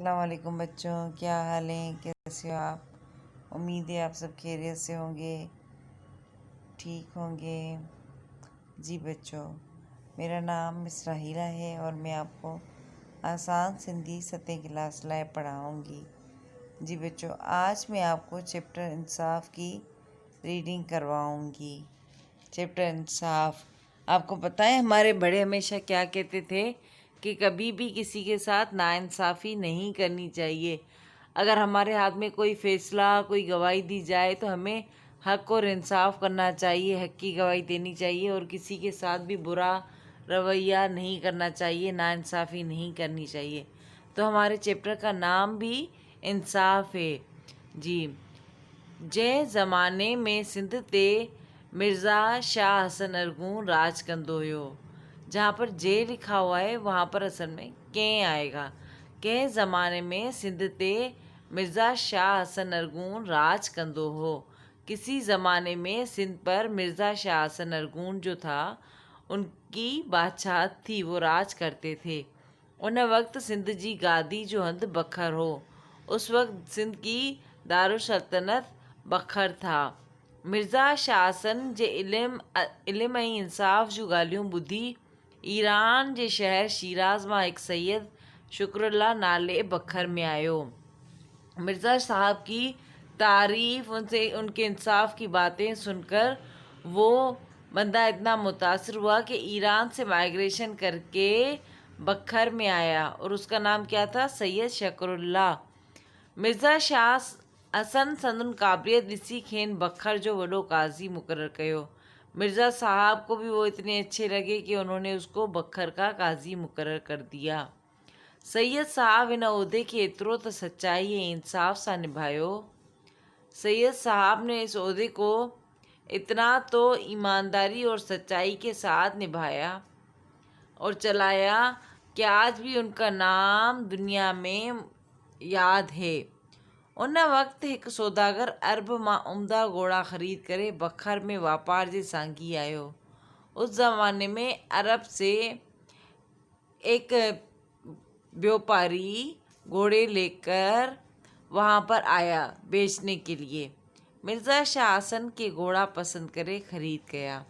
अस्सलामुअलैकुम बच्चों, क्या हाल है? कैसे हो आप? उम्मीद है आप सब खैरियत से होंगे, ठीक होंगे। जी बच्चों, मेरा नाम मिस राहिला है और मैं आपको आसान सिंधी सतह क्लास लाए पढ़ाऊँगी। जी बच्चों, आज मैं आपको चैप्टर इंसाफ की रीडिंग करवाऊँगी। चैप्टर इंसाफ। आपको पता है हमारे बड़े हमेशा क्या कहते थे कि कभी भी किसी के साथ नाइंसाफ़ी नहीं करनी चाहिए। अगर हमारे हाथ में कोई फ़ैसला, कोई गवाही दी जाए तो हमें हक़ और इंसाफ करना चाहिए, हक़ की गवाही देनी चाहिए और किसी के साथ भी बुरा रवैया नहीं करना चाहिए, नाइंसाफ़ी नहीं करनी चाहिए। तो हमारे चैप्टर का नाम भी इंसाफ है। जी, जंहिं ज़माने में सिंध ते मिर्ज़ा शाह हसन अरगून राज कंदो हुयो। जहाँ पर जे लिखा हुआ है वहाँ पर असल में कंहिं आएगा। कंहिं ज़माने में सिंध ते मिर्ज़ा शाह हसन अरगून राज कंदो हो। किसी ज़माने में सिंध पर मिर्ज़ा शाह हसन अरगून जो था उनकी बादशाहत थी, वो राज करते थे। उन वक्त सिंध जी गादी जो हंध बखर हो। उस वक्त सिंध की दारुसल्तनत बखर था। मिर्ज़ा शासन जे इल्म ऐं इंसाफ़ जूं ॻाल्हियूं ॿुधी ईरान जे शहर शिराज़ मां हिकु सैयद शुक्रल्ला नाले बखर में आयो। मिर्ज़ा साहब की तारीफ़ उनके इंसाफ की बातें सुनकर वो बंदा इतना मुतासिर हुआ कि ईरान से माइग्रेशन करके बखर में आया और उसका नाम क्या था? सैयद शकरुल्ला। मिर्ज़ा शाह हसन संदन काबिलियत ॾिसी खेनि बखर जो वॾो काज़ी मुक़ररु कयो। मिर्ज़ा साहब को भी वो इतने अच्छे लगे कि उन्होंने उसको बखर का काज़ी मुक़ररु कर दिया। सैयद साहब हिन उहिदे खे एतिरो त सच्चाई ऐं इंसाफ़ सां निभायो। सैयद साहब ने इस ओहदे को इतना तो ईमानदारी और सच्चाई के साथ निभाया और चलाया कि आज भी उनका नाम दुनिया में याद है। उन वक़्तु हिकु सौदागर अरब मां उम्दा घोड़ा ख़रीद करे बखर में वापार जे सांगी आयो। उस ज़माने में अरब से एक व्यापारी घोड़े लेकर वहाँ पर आया बेचने के लिए। मिर्ज़ा शाह हसन के घोड़ा पसंद करे ख़रीद गया।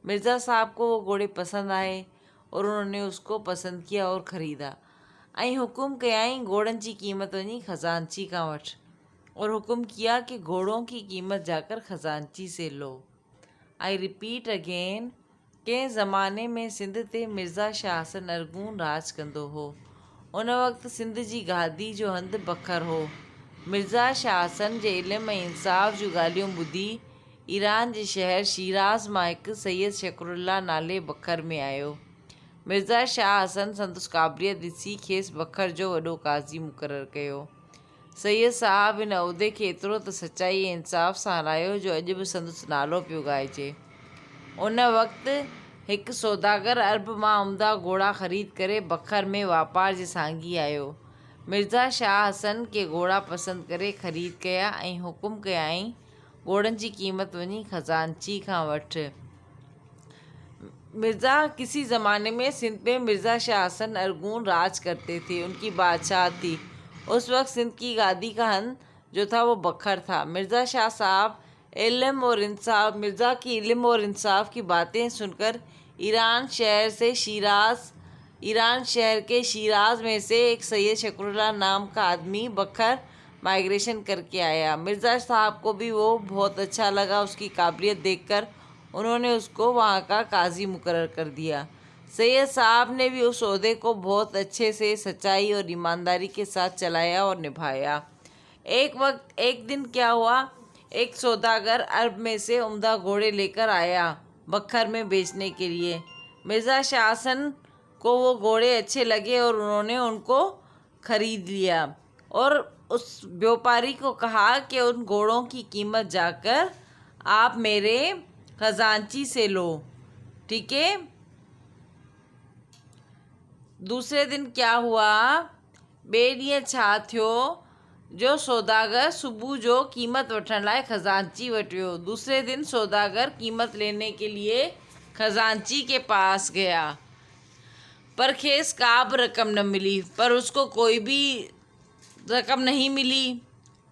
मिर्ज़ा साहब को वो घोड़े पसंद आए और उन्होंने उसको पसंद किया और ख़रीदा ऐं हुकुम कयाईं घोड़नि जी क़ीमत वञी ख़ज़ानची खां वठि और हुकुम किया कि घोड़ों की कीमत जाकर ख़ज़ानची से लो। आई रिपीट अगेन, कंहिं ज़माने में सिंध ते मिर्ज़ा शाह हसन अरगून राज कंदो हो। उन वक़्तु सिंध जी गादी जो हंधि बखर हो। मिर्ज़ा शाह हसन जे इल्म ऐं इंसाफ़ जूं ॻाल्हियूं ॿुधी ईरान जे शहर शिराज़ मां हिकु सैयद शकरुल्ला नाले बखर में आयो। मिर्ज़ा शाह हसन संदसि क़ाबिलियत ॾिसी खेसि बखर जो वॾो काज़ी मुक़ररु कयो। सैयद साहब हिन उहिदे खे एतिरो त सच्चाई ऐं इंसाफ़ सां हलायो जो अॼु बि संदसि नालो पियो ॻाइजे। उन वक़्तु हिकु सौदागर अरब मां उम्दा घोड़ा ख़रीद करे बखर में वापार जे सांगी आयो। मिर्ज़ा शाह हसन के घोड़ा पसंदि करे ख़रीद कया ऐं हुकुम कयाईं घोड़नि जी क़ीमत वञी ख़ज़ानची खां वठि। मिर्ज़ा किसी ज़माने में सिंध में मिर्ज़ा शाह हसन अरगून राज करते थे, उनकी बादशाह थी। उस वक्त सिंध की गादी का हन जो था वो बखर था। मिर्ज़ा शाह साहब मिर्ज़ा की इल्म और इंसाफ की बातें सुनकर ईरान शहर के शिराज में से एक सैयद शकरुल्ला नाम का आदमी बखर माइग्रेशन करके आया। मिर्ज़ा साहब को भी वो बहुत अच्छा लगा, उसकी काबिलियत देखकर उन्होंने उसको वहाँ का काज़ी मुक़र्रर कर दिया। सैयद साहब ने भी उस ओहदे को बहुत अच्छे से सच्चाई और ईमानदारी के साथ चलाया और निभाया। एक दिन क्या हुआ, एक सौदागर अरब में से उम्दा घोड़े लेकर आया बखर में बेचने के लिए। मिर्ज़ा शाह हसन को वो घोड़े अच्छे लगे और उन्होंने उनको ख़रीद लिया और उस व्यापारी को कहा कि उन घोड़ों की कीमत जाकर आप मेरे ख़ज़ानची से लो, ठीक है। दूसरे दिन क्या हुआ, ॿिए ॾींहुं छा थियो, जो सौदागर सुबह जो कीमत वठण लाइ ख़ज़ानची वटि वियो। दूसरे दिन सौदागर कीमत लेने के लिए ख़ज़ानची के पास गया पर खेस का भी रकम न मिली, पर उसको कोई भी रकम नहीं मिली।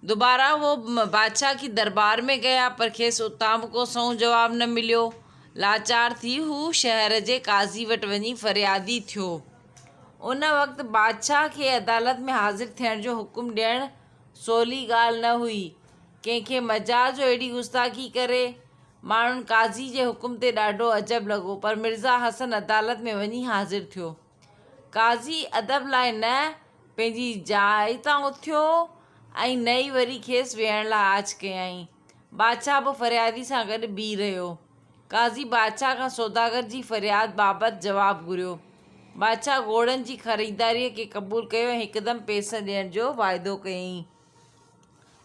दोबारा वो बादशाह की दरबार में गया पर खेसि उतां बि को सऊं जवाब न मिलियो। लाचार थी हू शहर जे काज़ी वटि वञी फरियादी थियो। उन वक़्तु बादशाह खे अदालत में हाज़िर थियण जो हुकुम ॾियणु सवली ॻाल्हि न हुई। कंहिंखे मजाल जो अहिड़ी गुस्ताखी करे माण्हुनि काज़ी जे हुकुम ते ॾाढो अजब लॻो, पर मिर्ज़ा हसन अदालत में वञी हाज़िर थियो। काज़ी अदब लाइ न पंहिंजी जाइ तां उथियो ऐं न ई वरी खेसि वेहण लाइ आछ कयईं। बादशाह बि फरियादी सां गॾु बीह रहियो। काज़ी बादशाह खां सौदागर जी फरियाद बाबति जवाबु घुरियो। बादशाह घोड़नि जी ख़रीदारीअ खे क़बूल कयो ऐं हिकदमि पैसा ॾियण जो वाइदो कयईं।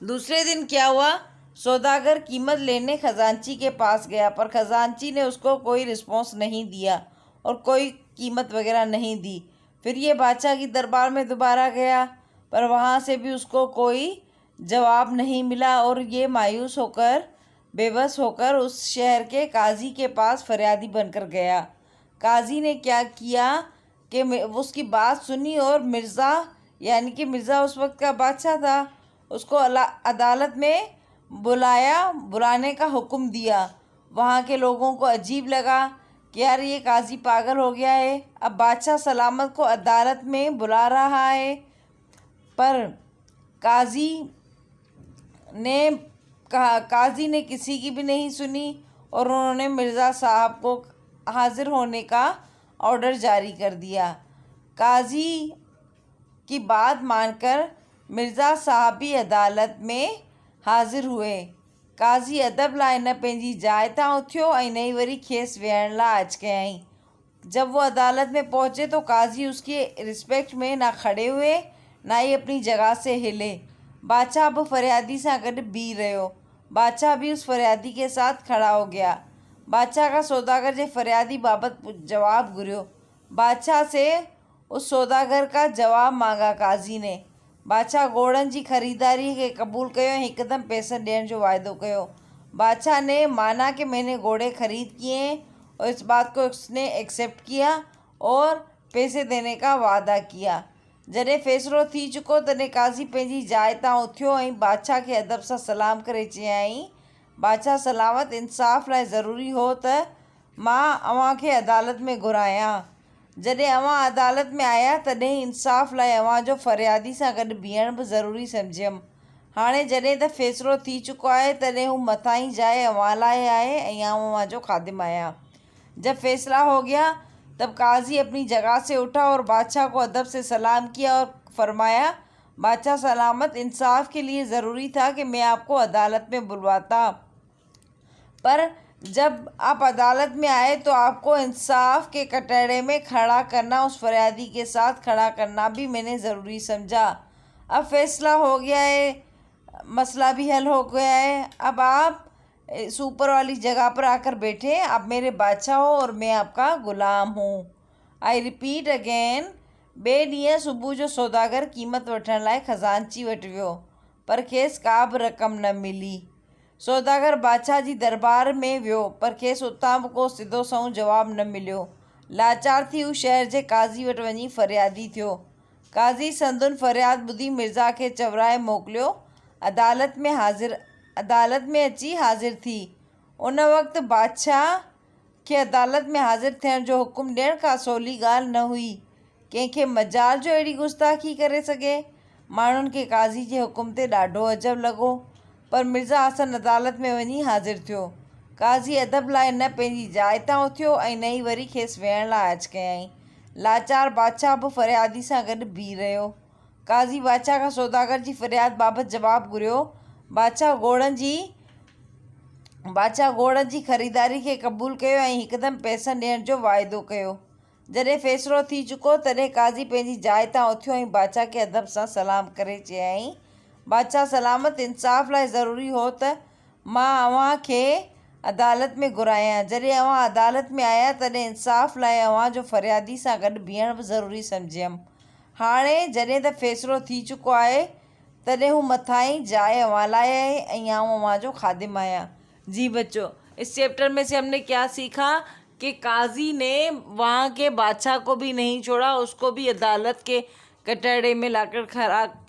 दूसरे दिन क्या हुआ, सौदागर कीमत लेने खजांची के पास गया, पर खजांची ने उसको कोई रिस्पॉन्स नहीं दिया और कोई कीमत वगैरह नहीं दी। फिर ये बादशाह की दरबार में दोबारा गया, पर वहाँ से भी उसको कोई जवाब नहीं मिला और ये मायूस होकर बेबस होकर उस शहर के काजी के पास फरियादी बनकर गया। काजी ने क्या किया कि उसकी बात सुनी और मिर्ज़ा यानी कि मिर्ज़ा उस वक्त का बादशाह था, उसको अदालत में बुलाने का हुक्म दिया। वहाँ के लोगों को अजीब लगा कि यार ये काजी पागल हो गया है, अब बादशाह सलामत को अदालत में बुला रहा है। पर काजी ने किसी की भी नहीं सुनी और उन्होंने मिर्ज़ा साहब को हाज़िर होने का ऑर्डर जारी कर दिया। काजी की बात मानकर मिर्ज़ा साहब भी अदालत में हाज़िर हुए। काजी अदब लाइ न पंहिंजी जाइ तां उथियो ऐं न ई वरी खेसि वेहण लाइ आछ कयईं। जब वो अदालत में पहुँचे तो काजी उसकी रिस्पेक्ट में ना खड़े हुए ना ही अपनी जगह से हिले। बादशाह बि फरियादी सां गॾु बीह रहियो। बादशाह भी उस फरियादी के साथ खड़ा हो गया। बादशाह का सौदागर जे फरियादी बाबति जवाब घुरियो। बादशाह से उस सौदागर का जवाब मांगा। काजी ने बादशाह घोड़नि जी ख़रीदारी खे क़बूल कयो ऐं हिकदमि पैसा ॾियण जो वाइदो कयो। बादशाह ने माना कि मैंने घोड़े खरीद किए हैं और इस बात को उसने एक्सेप्ट किया और पैसे देने का वादा किया। जॾहिं फ़ैसिलो थी चुको तॾहिं काज़ी पंहिंजी जाइ तां उथियो ऐं बादशाह खे अदब सां सलाम करे चयाईं, बादशाह सलामत, इंसाफ़ लाइ ज़रूरी हो त मां अव्हां खे अदालत में घुरायां। जॾहिं अव्हां अदालत में आया तॾहिं इंसाफ़ लाइ अव्हां जो फरियादी सां गॾु बीहण बि ज़रूरी सम्झियमि। हाणे जॾहिं त फ़ैसिलो थी चुको आहे तॾहिं हू मथां ई जाइ अव्हां लाइ आहे ऐं आउं अव्हां जो ख़ादिम आहियां। जब फैसला हो गया तब काजी अपनी जगह से उठा और बादशाह को अदब से सलाम किया और फरमाया, बादशाह सलामत, इंसाफ के लिए ज़रूरी था कि मैं आपको अदालत में बुलवाता, पर जब आप अदालत में आए तो आपको इंसाफ के कटहरे में खड़ा करना, उस फरियादी के साथ खड़ा करना भी मैंने ज़रूरी समझा। अब फैसला हो गया है, मसला भी हल हो गया है, अब आप इस ऊपर वाली जगह पर आकर बैठे। आप मेरे बादशाह हो और मैं आपका ग़ुलाम हूँ। आई रिपीट अगेन, ॿिए ॾींहुं सुबुह जो सौदागर क़ीमत वठण लाइ खजांची वटि वियो, पर खेसि का बि रक़म न मिली। सौदागर बादशाह जी दरबार में वियो, पर खेसि उतां बि को सिधो संहुं जवाबु न मिलियो। लाचार थी हू शहर जे काज़ी वटि वञी फरियादी थियो। काज़ी संदुनि फरियाद ॿुधी मिर्ज़ा खे चवराए मोकिलियो। अदालत में अची हाज़िर थी। उन वक़्तु बादशाह खे अदालत में हाज़िर थियण जो हुकुम ॾियण का सवली ॻाल्हि न हुई। कंहिंखे मजाल जो अहिड़ी गुस्ताखी करे सघे। माण्हुनि खे काज़ी जे हुकुम ते ॾाढो अजब लॻो, पर मिर्ज़ा हसन अदालत में वञी हाज़िर थियो। काज़ी अदब लाइ न पंहिंजी जाइ तां उथियो ऐं न ई वरी खेसि वेहण लाइ आछ कयईं। लाचार बादशाह बि फरियादी सां गॾु बीह रहियो। काज़ी बादशाह खां सौदागर जी फरियाद बाबति जवाबु घुरियो। बादशाह घोड़नि जी ख़रीदारी खे क़बूल कयो ऐं हिकदमि पैसा ॾियण जो वाइदो कयो। जॾहिं फ़ैसिलो थी चुको तॾहिं काज़ी पंहिंजी जाइ तां उथियो ऐं बादशाह खे अदब सां सलाम करे चयाईं, बादशाह सलामत, इंसाफ़ लाइ ज़रूरी हो त मां अव्हां खे अदालत में घुरायां। जॾहिं अव्हां अदालत में आया तॾहिं इंसाफ़ लाइ अव्हां जो फरियादी सां गॾु बीहण बि ज़रूरी सम्झियमि। हाणे जॾहिं त फ़ैसिलो थी चुको आहे तॾहिं हू मथां ई जाइ अव्हां लाइ आहे ऐं आउं अव्हां जो ख़ादिम आहियां। जी बच्चों, इस चैप्टर में से हमने क्या सीखा कि काजी ने वहाँ के बादशाह को भी नहीं छोड़ा, उसको भी अदालत के कटहरे में लाकर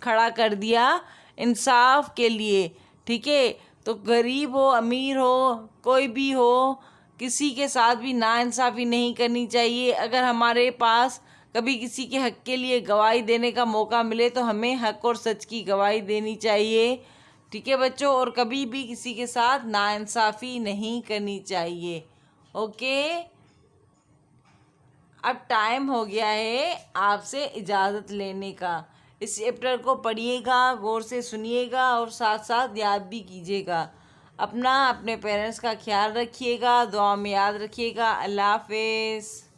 खड़ा कर दिया इंसाफ के लिए। ठीक है, तो गरीब हो अमीर हो कोई भी हो, किसी के साथ भी नाइंसाफ़ी नहीं करनी चाहिए। अगर हमारे पास कभी किसी के हक़ के लिए गवाही देने का मौका मिले तो हमें हक़ और सच की गवाही देनी चाहिए। ठीक है बच्चों, और कभी भी किसी के साथ नाइंसाफ़ी नहीं करनी चाहिए। ओके, अब टाइम हो गया है आपसे इजाज़त लेने का। इस चैप्टर को पढ़िएगा, गौर से सुनिएगा और साथ साथ याद भी कीजिएगा। अपने पेरेंट्स का ख्याल रखिएगा, दुआ में याद रखिएगा। अल्लाह हाफ़िज़।